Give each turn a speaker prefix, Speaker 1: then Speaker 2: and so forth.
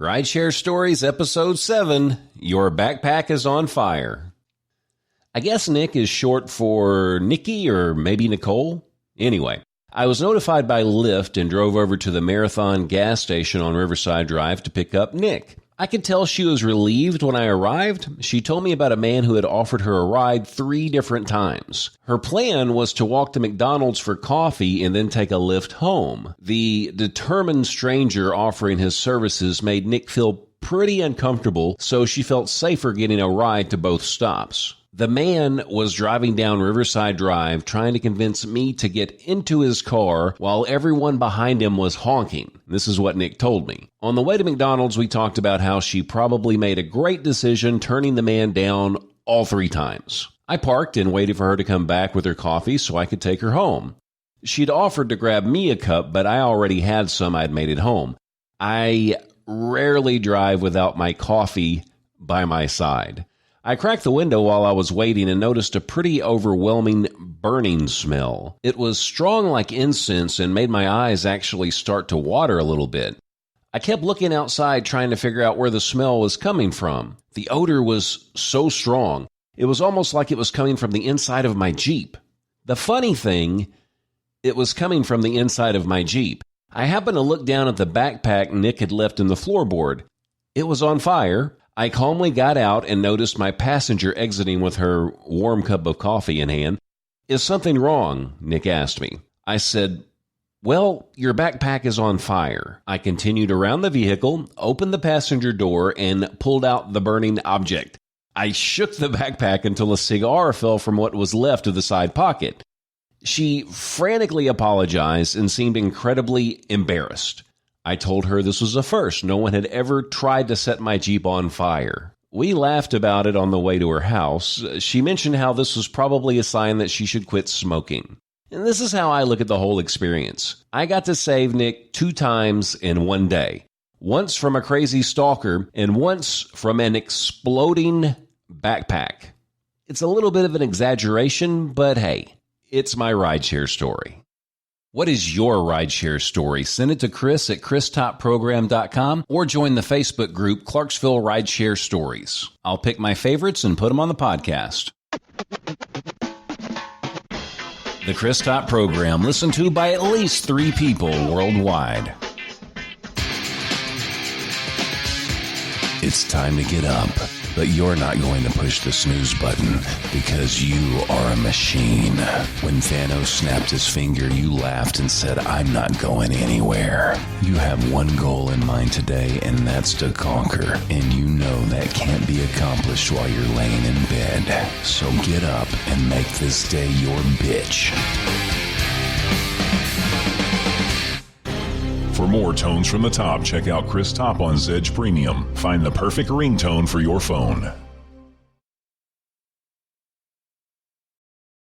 Speaker 1: Rideshare Stories, Episode 7, Your Backpack is on Fire. I guess Nick is short for Nikki or maybe Nikole. Anyway, I was notified by Lyft and drove over to the Marathon gas station on Riverside Drive to pick up Nick. I could tell she was relieved when I arrived. She told me about a man who had offered her a ride 3 different times. Her plan was to walk to McDonald's for coffee and then take a Lyft home. The determined stranger offering his services made Nick feel pretty uncomfortable, so she felt safer getting a ride to both stops. The man was driving down Riverside Drive trying to convince me to get into his car while everyone behind him was honking. This is what Nick told me. On the way to McDonald's, we talked about how she probably made a great decision turning the man down all 3 times. I parked and waited for her to come back with her coffee so I could take her home. She'd offered to grab me a cup, but I already had some. I'd made it home. I rarely drive without my coffee by my side. I cracked the window while I was waiting and noticed a pretty overwhelming burning smell. It was strong like incense and made my eyes actually start to water a little bit. I kept looking outside trying to figure out where the smell was coming from. The odor was so strong. It was almost like it was coming from the inside of my Jeep. The funny thing, it was coming from the inside of my Jeep. I happened to look down at the backpack Nick had left in the floorboard. It was on fire. I calmly got out and noticed my passenger exiting with her warm cup of coffee in hand. "Is something wrong?" Nick asked me. I said, "Well, your backpack is on fire." I continued around the vehicle, opened the passenger door, and pulled out the burning object. I shook the backpack until a cigar fell from what was left of the side pocket. She frantically apologized and seemed incredibly embarrassed. I told her this was a first. No one had ever tried to set my Jeep on fire. We laughed about it on the way to her house. She mentioned how this was probably a sign that she should quit smoking. And this is how I look at the whole experience. I got to save Nick 2 times in one day. Once from a crazy stalker and once from an exploding backpack. It's a little bit of an exaggeration, but hey, it's my rideshare story. What is your rideshare story? Send it to Chris at christopprogram.com or join the Facebook group Clarksville Rideshare Stories. I'll pick my favorites and put them on the podcast. The Chris Top Program, listened to by at least 3 people worldwide. It's time to get up, but you're not going to push the snooze button because you are a machine. When Thanos snapped his finger, you laughed and said, "I'm not going anywhere." You have one goal in mind today, and that's to conquer. And you know that can't be accomplished while you're laying in bed. So get up and make this day your bitch.
Speaker 2: For more tones from the top, check out Chris Top on Zedge Premium. Find the perfect ringtone for your phone.